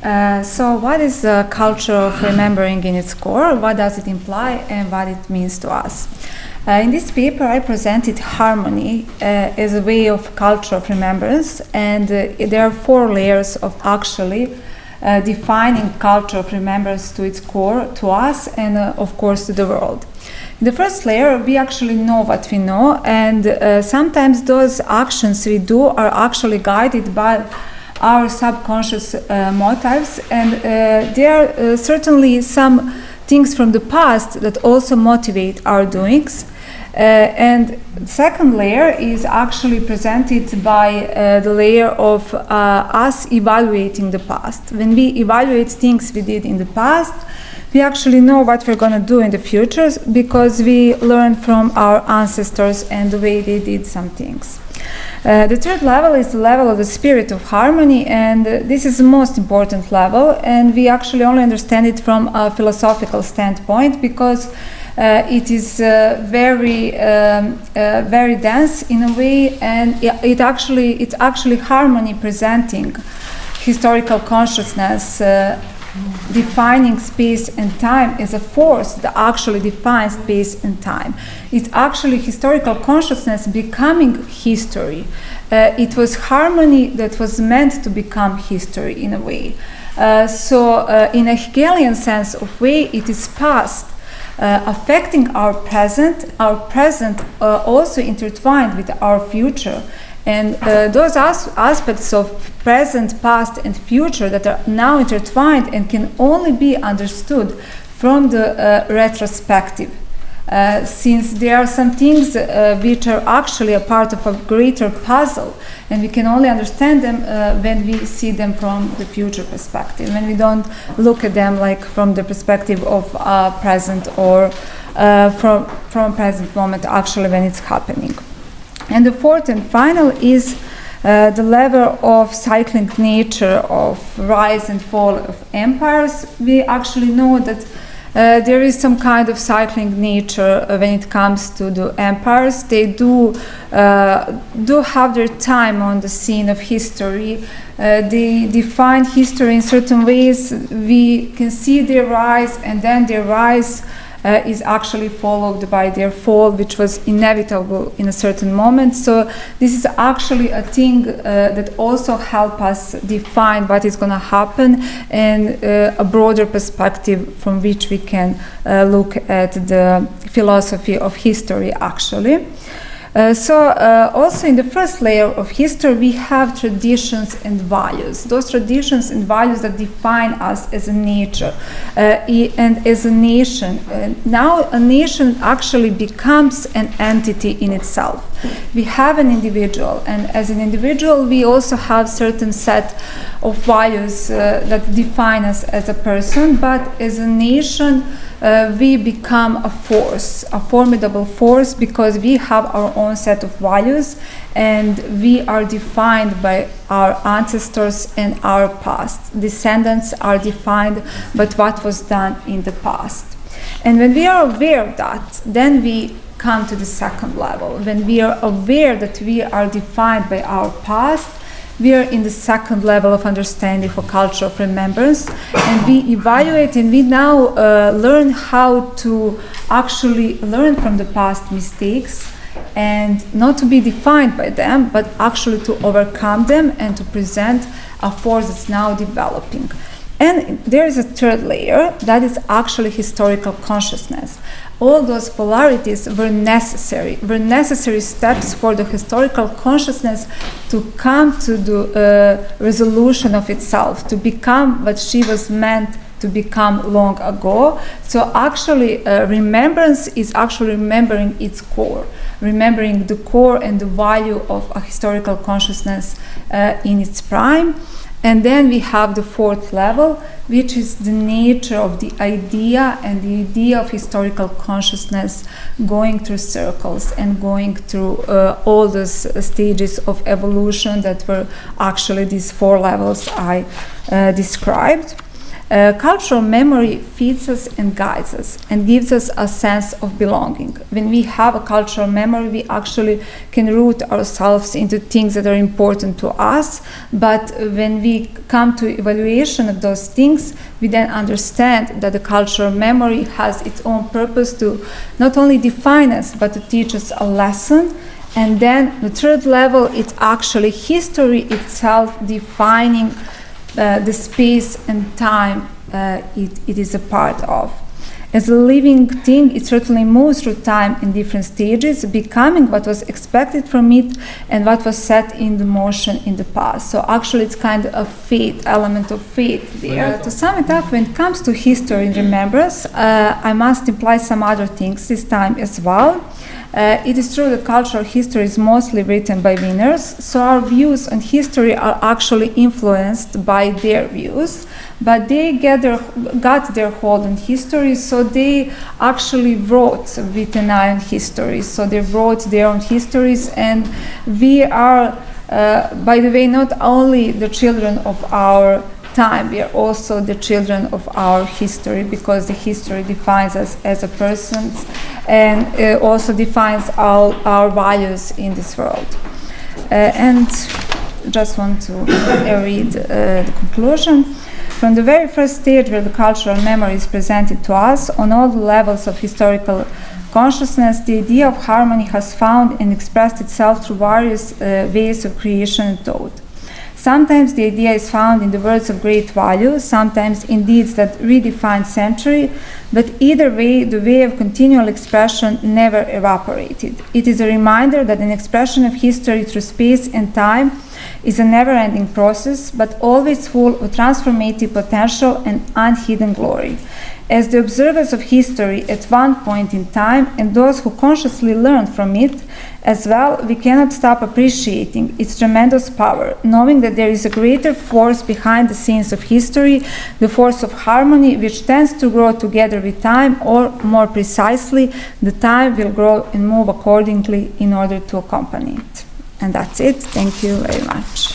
So what is the culture of remembering in its core? What does it imply and what it means to us? In this paper, I presented harmony as a way of culture of remembrance, and there are 4 layers of actually defining culture of remembrance to its core, to us, and of course to the world. In the first layer, we actually know what we know, and sometimes those actions we do are actually guided by our subconscious motives, and there are certainly some things from the past that also motivate our doings. And the second layer is actually presented by the layer of us evaluating the past. When we evaluate things we did in the past, we actually know what we're going to do in the future because we learn from our ancestors and the way they did some things. The third level is the level of the spirit of harmony, and this is the most important level, and we actually only understand it from a philosophical standpoint because it is very dense in a way, and it's actually harmony presenting historical consciousness, defining space and time as a force that actually defines space and time. It's actually historical consciousness becoming history. It was harmony that was meant to become history in a way. So in a Hegelian sense of way, it is past, affecting our present also intertwined with our future. And those aspects of present, past, and future that are now intertwined and can only be understood from the retrospective, since there are some things which are actually a part of a greater puzzle, and we can only understand them when we see them from the future perspective, when we don't look at them like from the perspective of present or from present moment actually when it's happening. And the fourth and final is the level of cycling nature of rise and fall of empires. We actually know that there is some kind of cycling nature when it comes to the empires. They do have their time on the scene of history. They define history in certain ways. We can see their rise, and then their rise is actually followed by their fall, which was inevitable in a certain moment. So this is actually a thing that also helps us define what is going to happen and a broader perspective from which we can look at the philosophy of history actually. Also in the first layer of history we have traditions and values. Those traditions and values that define us as a nature and as a nation. Now a nation actually becomes an entity in itself. We have an individual, and as an individual we also have certain set of values that define us as a person, but as a nation we become a force, a formidable force, because we have our own set of values and we are defined by our ancestors and our past. Descendants are defined by what was done in the past. And when we are aware of that, then we come to the second level. When we are aware that we are defined by our past, we are in the second level of understanding for culture of remembrance, and we evaluate and we now learn how to actually learn from the past mistakes and not to be defined by them, but actually to overcome them and to present a force that's now developing. And there is a third layer that is actually historical consciousness. All those polarities were necessary steps for the historical consciousness to come to the resolution of itself, to become what she was meant to become long ago. So actually remembrance is actually remembering its core, remembering the core and the value of a historical consciousness in its prime. And then we have the fourth level, which is the nature of the idea and the idea of historical consciousness going through circles and going through all those stages of evolution that were actually these 4 levels I described. Cultural memory feeds us and guides us and gives us a sense of belonging. When we have a cultural memory, we actually can root ourselves into things that are important to us, but when we come to evaluation of those things, we then understand that the cultural memory has its own purpose to not only define us, but to teach us a lesson. And then the third level, it's actually history itself defining the space and time it is a part of. As a living thing, it certainly moves through time in different stages, becoming what was expected from it and what was set in the motion in the past. So actually it's kind of a fate, element of fate there. To sum it up, when it comes to history and remembrance, I must imply some other things this time as well. It is true that cultural history is mostly written by winners, so our views on history are actually influenced by their views, but they got their hold on history, so they actually wrote with an eye on history. So they wrote their own histories, and we are, by the way, not only the children of our time, we are also the children of our history, because the history defines us as a person and also defines our values in this world. And just want to read the conclusion. From the very first stage where the cultural memory is presented to us on all the levels of historical consciousness, the idea of harmony has found and expressed itself through various ways of creation and thought. Sometimes the idea is found in the words of great value, sometimes in deeds that redefine century, but either way, the way of continual expression never evaporated. It is a reminder that an expression of history through space and time is a never-ending process, but always full of transformative potential and unhidden glory. As the observers of history at one point in time, and those who consciously learn from it as well, we cannot stop appreciating its tremendous power, knowing that there is a greater force behind the scenes of history, the force of harmony, which tends to grow together with time, or more precisely, the time will grow and move accordingly in order to accompany it. And that's it. Thank you very much.